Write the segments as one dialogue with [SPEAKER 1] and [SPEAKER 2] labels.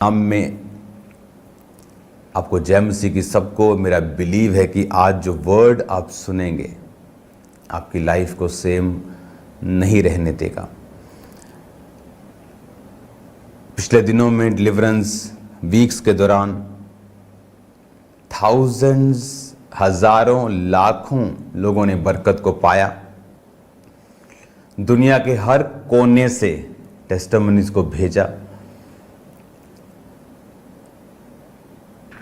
[SPEAKER 1] नाम में आपको जय मसीह की। सबको मेरा बिलीव है कि आज जो वर्ड आप सुनेंगे आपकी लाइफ को सेम नहीं रहने देगा। पिछले दिनों में डिलीवरेंस वीक्स के दौरान थाउजेंड्स, हजारों, लाखों लोगों ने बरकत को पाया। दुनिया के हर कोने से टेस्टिमनीज को भेजा।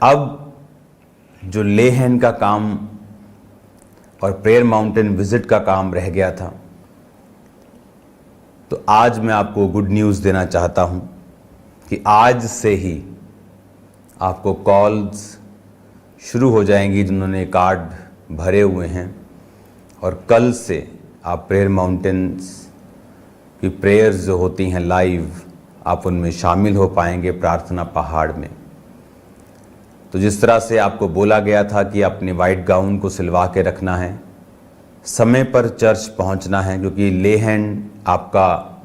[SPEAKER 1] अब जो लेहन का काम और प्रेयर माउंटेन विजिट का काम रह गया था, तो आज मैं आपको गुड न्यूज़ देना चाहता हूं कि आज से ही आपको कॉल्स शुरू हो जाएंगी जिन्होंने कार्ड भरे हुए हैं, और कल से आप प्रेयर माउंटेन्स की प्रेयर्स जो होती हैं लाइव, आप उनमें शामिल हो पाएंगे प्रार्थना पहाड़ में। तो जिस तरह से आपको बोला गया था कि अपने वाइट गाउन को सिलवा के रखना है, समय पर चर्च पहुंचना है, क्योंकि लेहन आपका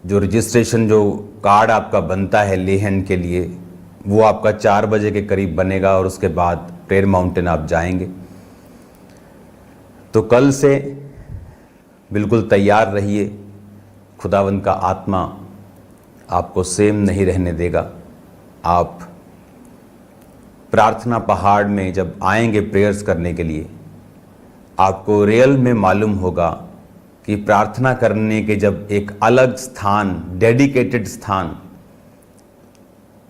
[SPEAKER 1] जो रजिस्ट्रेशन जो कार्ड आपका बनता है लेहन के लिए, वो आपका 4 बजे के करीब बनेगा और उसके बाद प्रेयर माउंटेन आप जाएंगे। तो कल से बिल्कुल तैयार रहिए। खुदावंद का आत्मा आपको सेम नहीं रहने देगा। आप प्रार्थना पहाड़ में जब आएंगे प्रेयर्स करने के लिए, आपको रियल में मालूम होगा कि प्रार्थना करने के जब एक अलग स्थान, डेडिकेटेड स्थान,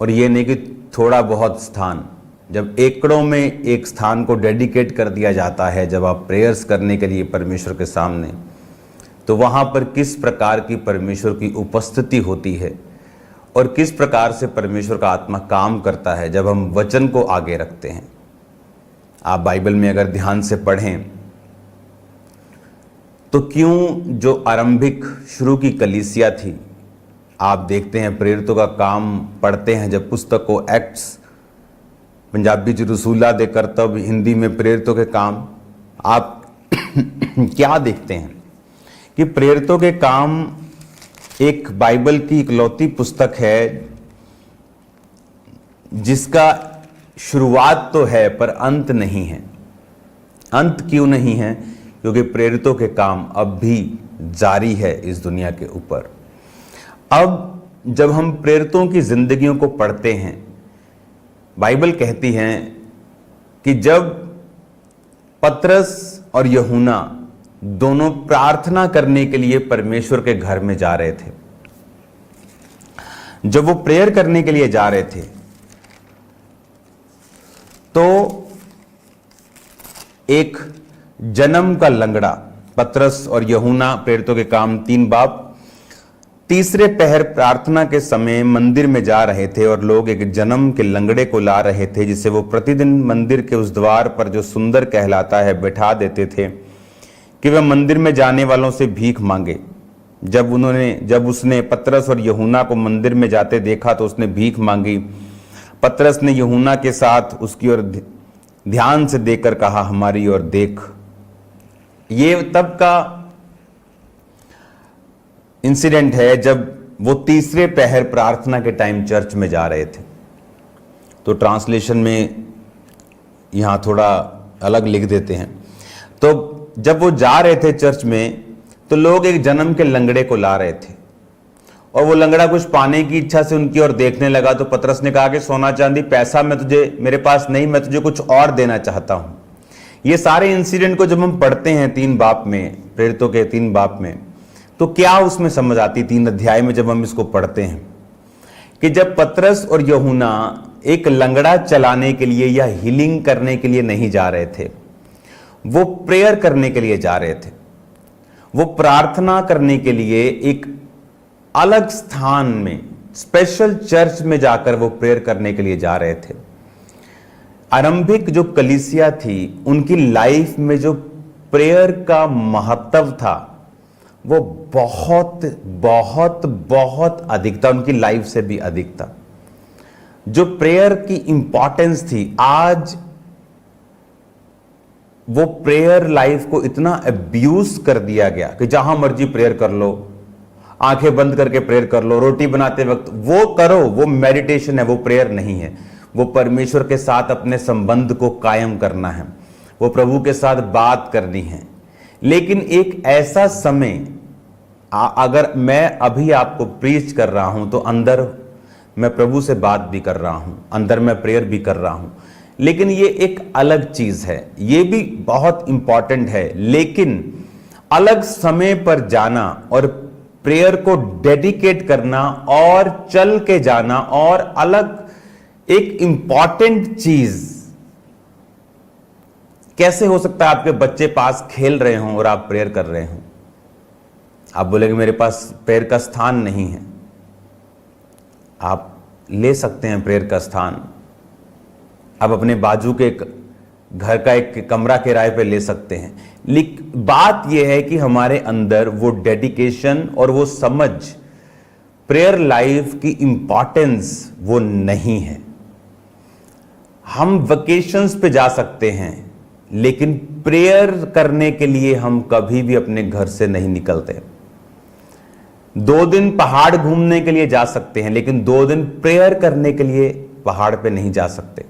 [SPEAKER 1] और ये नहीं कि थोड़ा बहुत स्थान, जब एकड़ों में एक स्थान को डेडिकेट कर दिया जाता है जब आप प्रेयर्स करने के लिए परमेश्वर के सामने, तो वहाँ पर किस प्रकार की परमेश्वर की उपस्थिति होती है और किस प्रकार से परमेश्वर का आत्मा काम करता है जब हम वचन को आगे रखते हैं। आप बाइबल में अगर ध्यान से पढ़ें तो क्यों जो आरंभिक शुरू की कलीसिया थी, आप देखते हैं प्रेरितों का काम पढ़ते हैं जब पुस्तक को एक्ट्स, पंजाबी च रसूला दे करतब, हिंदी में प्रेरितों के काम, आप क्या देखते हैं कि प्रेरितों के काम एक बाइबल की इकलौती पुस्तक है जिसका शुरुआत तो है पर अंत नहीं है। अंत क्यों नहीं है? क्योंकि प्रेरितों के काम अब भी जारी है इस दुनिया के ऊपर। अब जब हम प्रेरितों की जिंदगियों को पढ़ते हैं, बाइबल कहती है कि जब पतरस और यूहन्ना दोनों प्रार्थना करने के लिए परमेश्वर के घर में जा रहे थे, जब वो प्रेयर करने के लिए जा रहे थे, तो एक जन्म का लंगड़ा, पतरस और यूहन्ना, प्रेरितों के काम 3 बाब, तीसरे पहर प्रार्थना के समय मंदिर में जा रहे थे और लोग एक जन्म के लंगड़े को ला रहे थे, जिसे वो प्रतिदिन मंदिर के उस द्वार पर जो सुंदर कहलाता है बैठा देते थे कि वह मंदिर में जाने वालों से भीख मांगे। जब उसने पतरस और यूहन्ना को मंदिर में जाते देखा तो उसने भीख मांगी। पतरस ने यूहन्ना के साथ उसकी ओर ध्यान से देखकर कहा, हमारी ओर देख। ये तब का इंसिडेंट है जब वो तीसरे पहर प्रार्थना के टाइम चर्च में जा रहे थे। तो ट्रांसलेशन में यहां थोड़ा अलग लिख देते हैं। तो जब वो जा रहे थे चर्च में, तो लोग एक जन्म के लंगड़े को ला रहे थे और वो लंगड़ा कुछ पाने की इच्छा से उनकी ओर देखने लगा। तो पतरस ने कहा कि सोना चांदी पैसा मेरे पास नहीं, मैं तुझे कुछ और देना चाहता हूं। ये सारे इंसिडेंट को जब हम पढ़ते हैं 3 बाब में, प्रेरितों के 3 बाब में, तो क्या उसमें समझ आती 3 अध्याय में जब हम इसको पढ़ते हैं कि जब पतरस और यूहन्ना एक लंगड़ा चलाने के लिए या हीलिंग करने के लिए नहीं जा रहे थे, वो प्रेयर करने के लिए जा रहे थे। वो प्रार्थना करने के लिए एक अलग स्थान में, स्पेशल चर्च में जाकर वो प्रेयर करने के लिए जा रहे थे। आरंभिक जो कलीसिया थी, उनकी लाइफ में जो प्रेयर का महत्व था वो बहुत बहुत बहुत अधिक था, उनकी लाइफ से भी अधिक था। जो प्रेयर की इंपॉर्टेंस थी, आज वो प्रेयर लाइफ को इतना अब्यूज कर दिया गया कि जहां मर्जी प्रेयर कर लो, आंखें बंद करके प्रेयर कर लो, रोटी बनाते वक्त वो करो, वो मेडिटेशन है, वो प्रेयर नहीं है। वो परमेश्वर के साथ अपने संबंध को कायम करना है, वो प्रभु के साथ बात करनी है। लेकिन एक ऐसा समय, अगर मैं अभी आपको प्रीच कर रहा हूं तो अंदर मैं प्रभु से बात भी कर रहा हूं, अंदर मैं प्रेयर भी कर रहा हूं, लेकिन ये एक अलग चीज है, ये भी बहुत इंपॉर्टेंट है। लेकिन अलग समय पर जाना और प्रेयर को डेडिकेट करना और चल के जाना और अलग एक इंपॉर्टेंट चीज कैसे हो सकता है? आपके बच्चे पास खेल रहे हों और आप प्रेयर कर रहे हों। आप बोलेंगे मेरे पास प्रेयर का स्थान नहीं है। आप ले सकते हैं प्रेयर का स्थान। आप अपने बाजू के घर का एक कमरा किराए पे ले सकते हैं। लेकिन बात यह है कि हमारे अंदर वो डेडिकेशन और वो समझ, प्रेयर लाइफ की इंपॉर्टेंस वो नहीं है। हम वेकेशंस पे जा सकते हैं, लेकिन प्रेयर करने के लिए हम कभी भी अपने घर से नहीं निकलते। 2 दिन पहाड़ घूमने के लिए जा सकते हैं, लेकिन 2 दिन प्रेयर करने के लिए पहाड़ पे नहीं जा सकते।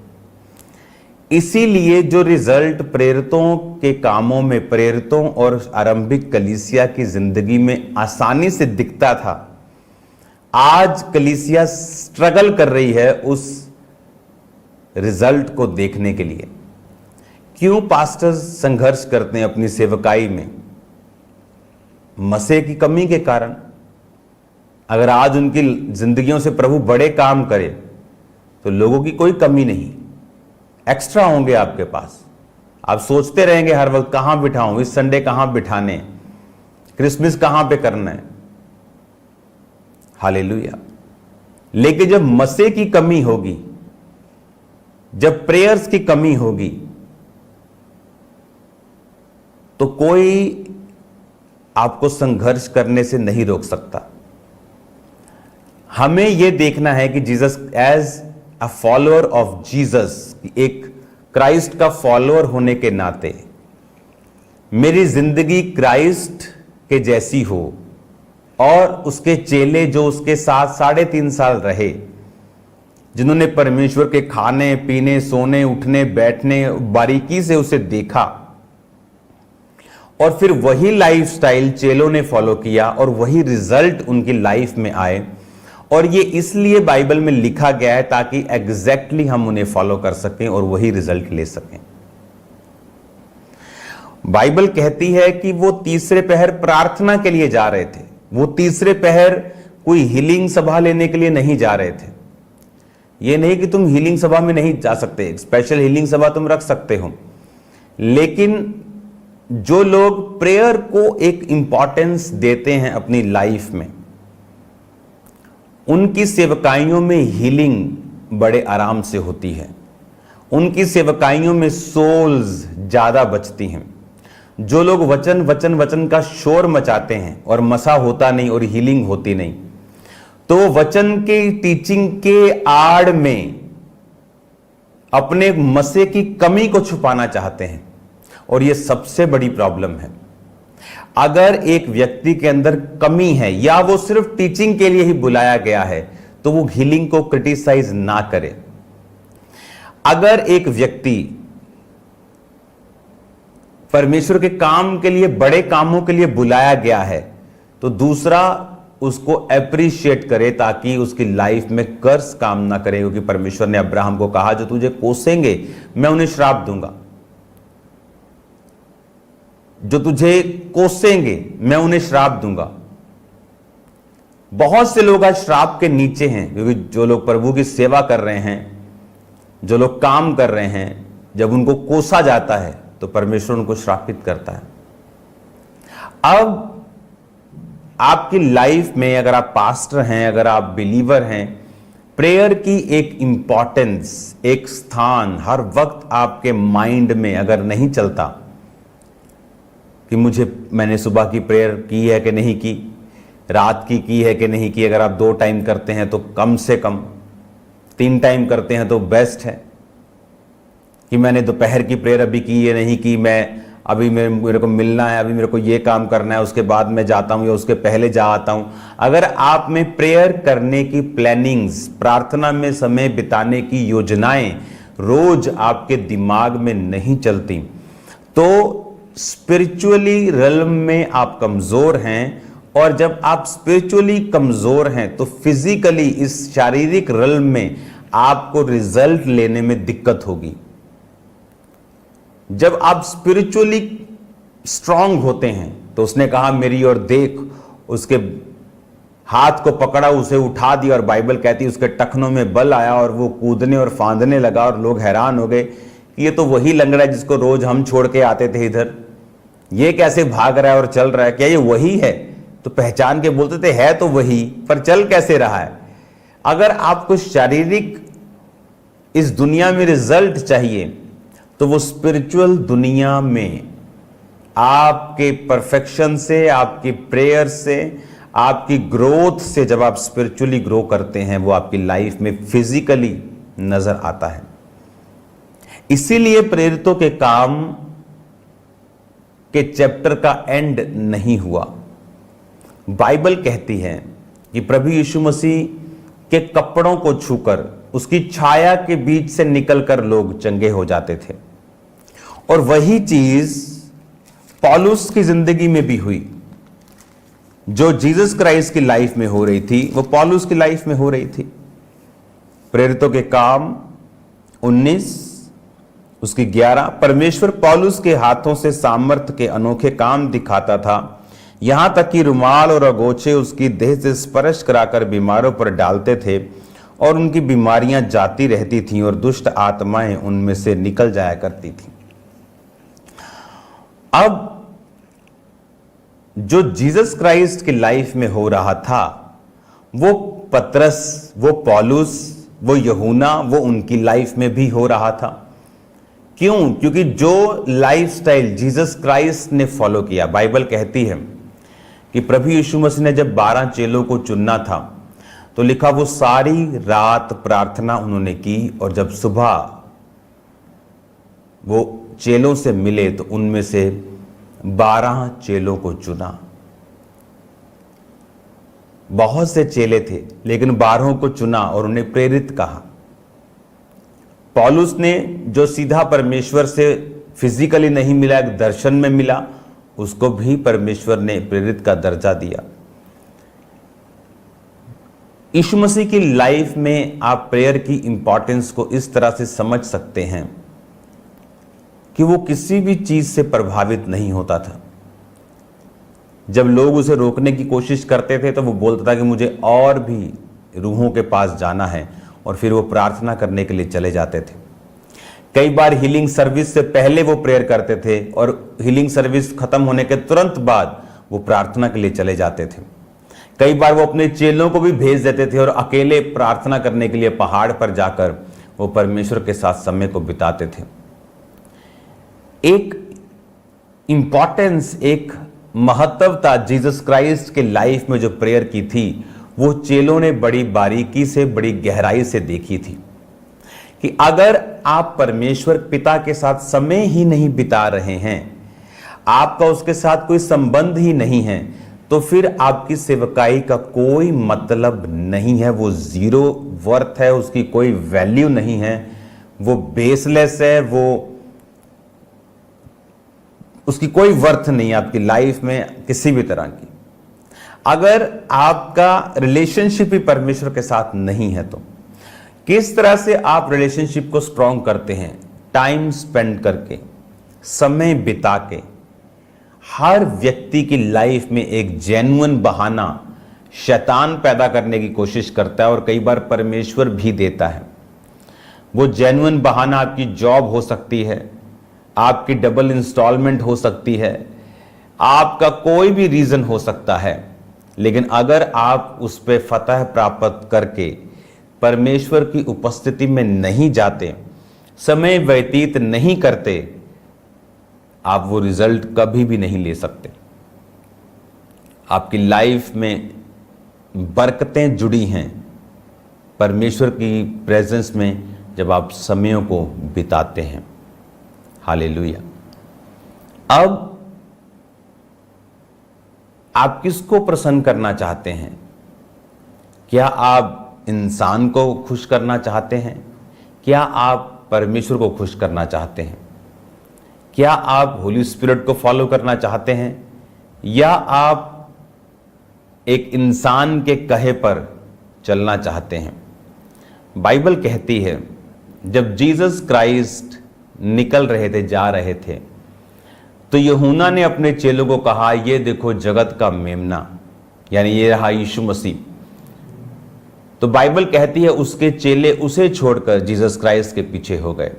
[SPEAKER 1] इसीलिए जो रिजल्ट प्रेरितों के कामों में, प्रेरितों और आरंभिक कलीसिया की जिंदगी में आसानी से दिखता था, आज कलीसिया स्ट्रगल कर रही है उस रिजल्ट को देखने के लिए। क्यों पास्टर्स संघर्ष करते हैं अपनी सेवकाई में? मसीह की कमी के कारण। अगर आज उनकी जिंदगियों से प्रभु बड़े काम करे तो लोगों की कोई कमी नहीं, एक्स्ट्रा होंगे आपके पास। आप सोचते रहेंगे हर वक्त कहां बिठाऊं, इस संडे कहां बिठाने, क्रिसमस कहां पे करना है। हालेलुया। लेकिन जब मसीह की कमी होगी, जब प्रेयर्स की कमी होगी, तो कोई आपको संघर्ष करने से नहीं रोक सकता। हमें यह देखना है कि Jesus, as a follower of Jesus, एक क्राइस्ट का फॉलोअर होने के नाते मेरी जिंदगी क्राइस्ट के जैसी हो और उसके चेले जो उसके साथ 3.5 साल रहे, जिन्होंने परमेश्वर के खाने पीने, सोने उठने बैठने बारीकी से उसे देखा और फिर वही लाइफस्टाइल चेलों ने फॉलो किया और वही रिजल्ट उनकी लाइफ में आए। और ये इसलिए बाइबल में लिखा गया है ताकि एग्जैक्टली हम उन्हें फॉलो कर सकें और वही रिजल्ट ले सकें। बाइबल कहती है कि वो तीसरे पहर प्रार्थना के लिए जा रहे थे। वो तीसरे पहर कोई हीलिंग सभा लेने के लिए नहीं जा रहे थे। ये नहीं कि तुम हीलिंग सभा में नहीं जा सकते, स्पेशल हीलिंग सभा तुम रख सकते हो, लेकिन जो लोग प्रेयर को एक इंपॉर्टेंस देते हैं अपनी लाइफ में, उनकी सेवकाइयों में हीलिंग बड़े आराम से होती है। उनकी सेवकाइयों में सोल्स ज्यादा बचती हैं। जो लोग वचन वचन वचन का शोर मचाते हैं और मसा होता नहीं और हीलिंग होती नहीं, तो वचन के टीचिंग के आड़ में अपने मसे की कमी को छुपाना चाहते हैं, और यह सबसे बड़ी प्रॉब्लम है। अगर एक व्यक्ति के अंदर कमी है या वो सिर्फ टीचिंग के लिए ही बुलाया गया है, तो वो हीलिंग को क्रिटिसाइज ना करे। अगर एक व्यक्ति परमेश्वर के काम के लिए, बड़े कामों के लिए बुलाया गया है, तो दूसरा उसको अप्रिशिएट करे ताकि उसकी लाइफ में कर्स काम ना करे। क्योंकि परमेश्वर ने अब्राहम को कहा, जो तुझे कोसेंगे मैं उन्हें श्राप दूंगा, जो तुझे कोसेंगे मैं उन्हें श्राप दूंगा। बहुत से लोग आज श्राप के नीचे हैं, क्योंकि जो लोग प्रभु की सेवा कर रहे हैं, जो लोग काम कर रहे हैं, जब उनको कोसा जाता है तो परमेश्वर उनको श्रापित करता है। अब आपकी लाइफ में अगर आप पास्टर हैं, अगर आप बिलीवर हैं, प्रेयर की एक इंपॉर्टेंस, एक स्थान हर वक्त आपके माइंड में अगर नहीं चलता कि मैंने सुबह की प्रेयर की है कि नहीं की, रात की है कि नहीं की। अगर आप 2 टाइम करते हैं तो कम से कम 3 टाइम करते हैं तो बेस्ट है। कि मैंने दोपहर की प्रेयर अभी की है नहीं की, मैं अभी मेरे को मिलना है, अभी मेरे को ये काम करना है, उसके बाद मैं जाता हूं या उसके पहले जा आता हूं। अगर आप में प्रेयर करने की प्लानिंग्स, प्रार्थना में समय बिताने की योजनाएं रोज आपके दिमाग में नहीं चलती, तो स्पिरिचुअली रिल्म में आप कमजोर हैं। और जब आप स्पिरिचुअली कमजोर हैं तो फिजिकली इस शारीरिक रिल्म में आपको रिजल्ट लेने में दिक्कत होगी। जब आप स्पिरिचुअली स्ट्रांग होते हैं तो उसने कहा मेरी ओर देख, उसके हाथ को पकड़ा, उसे उठा दिया, और बाइबल कहती है उसके टखनों में बल आया और वो कूदने और फांदने लगा, और लोग हैरान हो गए कि ये तो वही लंगड़ा है जिसको रोज हम छोड़ के आते थे इधर, ये कैसे भाग रहा है और चल रहा है, क्या ये वही है? तो पहचान के बोलते थे है तो वही, पर चल कैसे रहा है? अगर आपको शारीरिक इस दुनिया में रिजल्ट चाहिए तो वो स्पिरिचुअल दुनिया में आपके परफेक्शन से, आपकी प्रेयर से, आपकी ग्रोथ से, जब आप स्पिरिचुअली ग्रो करते हैं वो आपकी लाइफ में फिजिकली नजर आता है। इसीलिए प्रेरितों के काम के चैप्टर का एंड नहीं हुआ। बाइबल कहती है कि प्रभु यीशु मसीह के कपड़ों को छूकर, उसकी छाया के बीच से निकलकर लोग चंगे हो जाते थे। और वही चीज पौलुस की जिंदगी में भी हुई। जो जीसस क्राइस्ट की लाइफ में हो रही थी वो पौलुस की लाइफ में हो रही थी। प्रेरितों के काम 19 उसकी 11, परमेश्वर पौलुस के हाथों से सामर्थ्य के अनोखे काम दिखाता था, यहां तक कि रुमाल और अगोछे उसकी देह से स्पर्श कराकर बीमारों पर डालते थे और उनकी बीमारियां जाती रहती थीं और दुष्ट आत्माएं उनमें से निकल जाया करती थीं। अब जो जीसस क्राइस्ट की लाइफ में हो रहा था वो पतरस, वो पौलुस, वो यूहन्ना, वो उनकी लाइफ में भी हो रहा था। क्यों? क्योंकि जो लाइफस्टाइल जीसस क्राइस्ट ने फॉलो किया, बाइबल कहती है कि प्रभु यीशु मसीह ने जब 12 चेलों को चुनना था तो लिखा वो सारी रात प्रार्थना उन्होंने की, और जब सुबह वो चेलों से मिले तो उनमें से 12 चेलों को चुना। बहुत से चेले थे लेकिन 12 को चुना और उन्हें प्रेरित कहा। पौलुस ने जो सीधा परमेश्वर से फिजिकली नहीं मिला, एक दर्शन में मिला, उसको भी परमेश्वर ने प्रेरित का दर्जा दिया। यीशु मसीह की लाइफ में आप प्रेयर की इंपॉर्टेंस को इस तरह से समझ सकते हैं कि वो किसी भी चीज से प्रभावित नहीं होता था। जब लोग उसे रोकने की कोशिश करते थे तो वो बोलता था कि मुझे और भी रूहों के पास जाना है, और फिर वो प्रार्थना करने के लिए चले जाते थे। कई बार हीलिंग सर्विस से पहले वो प्रेयर करते थे और हीलिंग सर्विस खत्म होने के तुरंत बाद वो प्रार्थना के लिए चले जाते थे। कई बार वो अपने चेलों को भी भेज देते थे और अकेले प्रार्थना करने के लिए पहाड़ पर जाकर वो परमेश्वर के साथ समय को बिताते थे। एक इंपॉर्टेंस, एक महत्वता जीसस क्राइस्ट के लाइफ में जो प्रेयर की थी वो चेलों ने बड़ी बारीकी से, बड़ी गहराई से देखी थी कि अगर आप परमेश्वर पिता के साथ समय ही नहीं बिता रहे हैं, आपका उसके साथ कोई संबंध ही नहीं है, तो फिर आपकी सेवकाई का कोई मतलब नहीं है। वो जीरो वर्थ है, उसकी कोई वैल्यू नहीं है, वो बेसलेस है, वो उसकी कोई वर्थ नहीं है आपकी लाइफ में किसी भी तरह की। अगर आपका रिलेशनशिप ही परमेश्वर के साथ नहीं है तो किस तरह से आप रिलेशनशिप को स्ट्रॉन्ग करते हैं? टाइम स्पेंड करके, समय बिता के। हर व्यक्ति की लाइफ में एक जेन्युइन बहाना शैतान पैदा करने की कोशिश करता है और कई बार परमेश्वर भी देता है। वो जेन्युइन बहाना आपकी जॉब हो सकती है, आपकी डबल इंस्टॉलमेंट हो सकती है, आपका कोई भी रीजन हो सकता है, लेकिन अगर आप उस पर फतह प्राप्त करके परमेश्वर की उपस्थिति में नहीं जाते, समय व्यतीत नहीं करते, आप वो रिजल्ट कभी भी नहीं ले सकते। आपकी लाइफ में बरकतें जुड़ी हैं परमेश्वर की प्रेजेंस में जब आप समयों को बिताते हैं। हालेलुया। अब आप किसको प्रसन्न करना चाहते हैं? क्या आप इंसान को खुश करना चाहते हैं? क्या आप परमेश्वर को खुश करना चाहते हैं? क्या आप होली स्पिरिट को फॉलो करना चाहते हैं, या आप एक इंसान के कहे पर चलना चाहते हैं? बाइबल कहती है जब जीसस क्राइस्ट निकल रहे थे, जा रहे थे, तो यूहन्ना ने अपने चेलों को कहा, ये देखो जगत का मेमना, यानी ये रहा यीशु मसीह। तो बाइबल कहती है उसके चेले उसे छोड़कर जीसस क्राइस्ट के पीछे हो गए।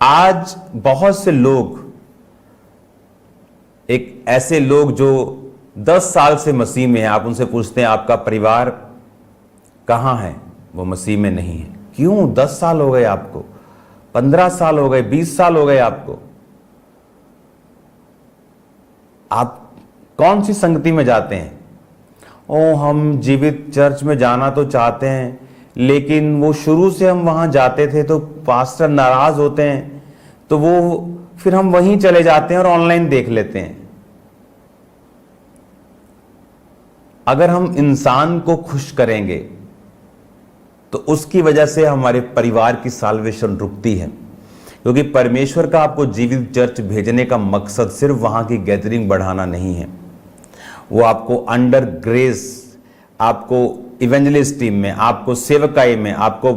[SPEAKER 1] आज बहुत से लोग, एक ऐसे लोग जो 10 साल से मसीह में हैं, आप उनसे पूछते हैं आपका परिवार कहां है, वो मसीह में नहीं है। क्यों? 10 साल हो गए आपको, 15 साल हो गए, 20 साल हो गए आपको। आप कौन सी संगति में जाते हैं? ओ, हम जीवित चर्च में जाना तो चाहते हैं, लेकिन वो शुरू से हम वहां जाते थे तो पास्टर नाराज होते हैं, तो वो फिर हम वहीं चले जाते हैं और ऑनलाइन देख लेते हैं। अगर हम इंसान को खुश करेंगे तो उसकी वजह से हमारे परिवार की साल्वेशन रुकती है, क्योंकि परमेश्वर का आपको जीवित चर्च भेजने का मकसद सिर्फ वहां की गैदरिंग बढ़ाना नहीं है। वो आपको अंडर ग्रेस, आपको इवेंजलिस्ट टीम में, आपको सेवकाई में, आपको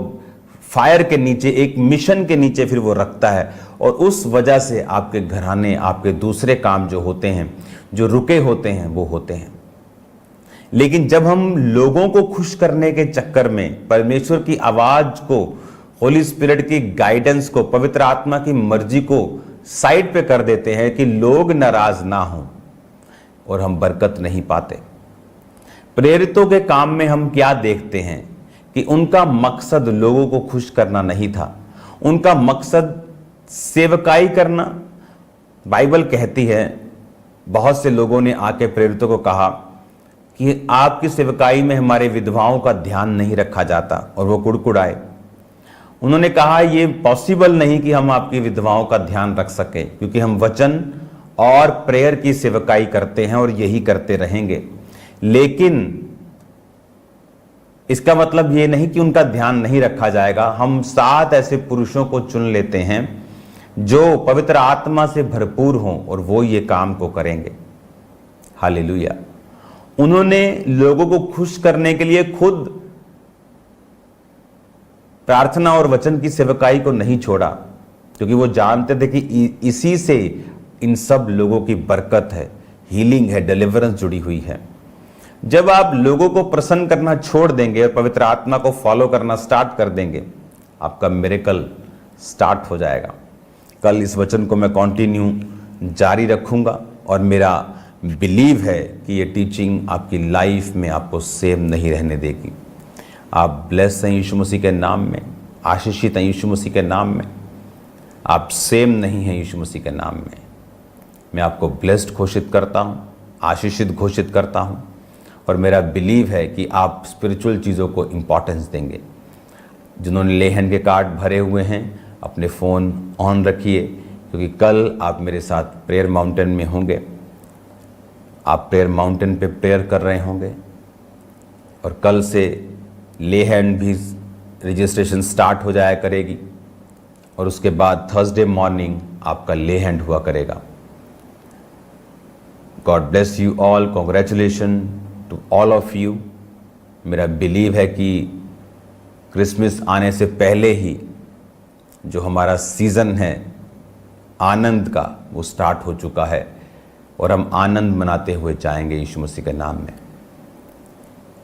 [SPEAKER 1] फायर के नीचे, एक मिशन के नीचे फिर वो रखता है। और उस वजह से आपके घराने, आपके दूसरे काम जो होते हैं, जो रुके होते हैं, वो होते हैं। लेकिन जब हम लोगों को खुश करने के चक्कर में परमेश्वर की आवाज को, होली स्पिरिट की गाइडेंस को, पवित्र आत्मा की मर्जी को साइड पे कर देते हैं कि लोग नाराज ना हों, और हम बरकत नहीं पाते। प्रेरितों के काम में हम क्या देखते हैं कि उनका मकसद लोगों को खुश करना नहीं था, उनका मकसद सेवकाई करना। बाइबल कहती है बहुत से लोगों ने आके प्रेरितों को कहा कि आपकी सेवकाई में हमारे विधवाओं का ध्यान नहीं रखा जाता, और वो कुड़कुड़ाए। उन्होंने कहा ये पॉसिबल नहीं कि हम आपकी विधवाओं का ध्यान रख सके, क्योंकि हम वचन और प्रेयर की सेवकाई करते हैं और यही करते रहेंगे। लेकिन इसका मतलब ये नहीं कि उनका ध्यान नहीं रखा जाएगा। हम 7 ऐसे पुरुषों को चुन लेते हैं जो पवित्र आत्मा से भरपूर हों, और वो ये काम को करेंगे। हालेलुया। उन्होंने लोगों को खुश करने के लिए खुद प्रार्थना और वचन की सेवकाई को नहीं छोड़ा, क्योंकि वो जानते थे कि इसी से इन सब लोगों की बरकत है, हीलिंग है, डिलीवरेंस जुड़ी हुई है। जब आप लोगों को प्रसन्न करना छोड़ देंगे और पवित्र आत्मा को फॉलो करना स्टार्ट कर देंगे, आपका मिरेकल स्टार्ट हो जाएगा। कल इस वचन को मैं कंटिन्यू जारी रखूंगा, और मेरा बिलीव है कि ये टीचिंग आपकी लाइफ में आपको सेम नहीं रहने देगी। आप ब्लेस हैं यीशु मसीह के नाम में, आशीषित हैं यीशु मसीह के नाम में। आप सेम नहीं हैं यीशु मसीह के नाम में। मैं आपको ब्लेस्ड घोषित करता हूँ, आशीषित घोषित करता हूँ, और मेरा बिलीव है कि आप स्पिरिचुअल चीज़ों को इम्पॉर्टेंस देंगे। जिन्होंने लेहन के कार्ड भरे हुए हैं, अपने फ़ोन ऑन रखिए, क्योंकि कल आप मेरे साथ प्रेयर माउंटेन में होंगे। आप प्रेयर माउंटेन पे प्रेयर कर रहे होंगे, और कल से ले हैंड भी रजिस्ट्रेशन स्टार्ट हो जाया करेगी, और उसके बाद थर्सडे मॉर्निंग आपका ले हैंड हुआ करेगा। God bless you all, congratulation to all of you. मेरा बिलीव है कि क्रिसमस आने से पहले ही जो हमारा सीज़न है आनंद का, वो स्टार्ट हो चुका है, और हम आनंद मनाते हुए जाएंगे यीशु मसीह के नाम में।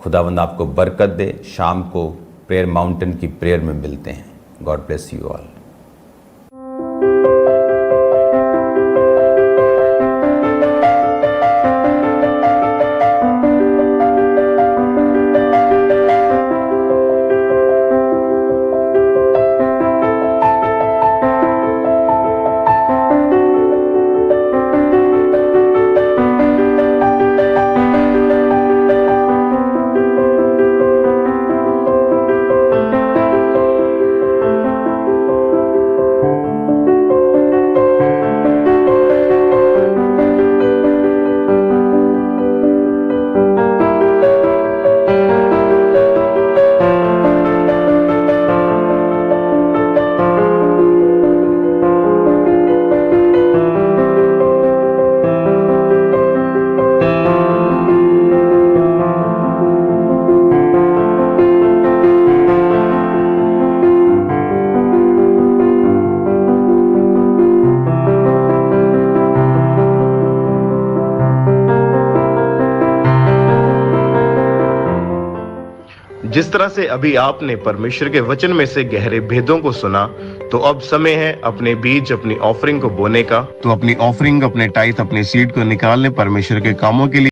[SPEAKER 1] खुदावंद आपको बरकत दे। शाम को प्रेयर माउंटेन की प्रेयर में मिलते हैं। God bless you all.
[SPEAKER 2] जिस तरह से अभी आपने परमेश्वर के वचन में से गहरे भेदों को सुना, तो अब समय है अपने बीज, अपनी ऑफरिंग को बोने का। तो अपनी ऑफरिंग, अपने टाइथ, अपने सीड को निकालने परमेश्वर के कामों के लिए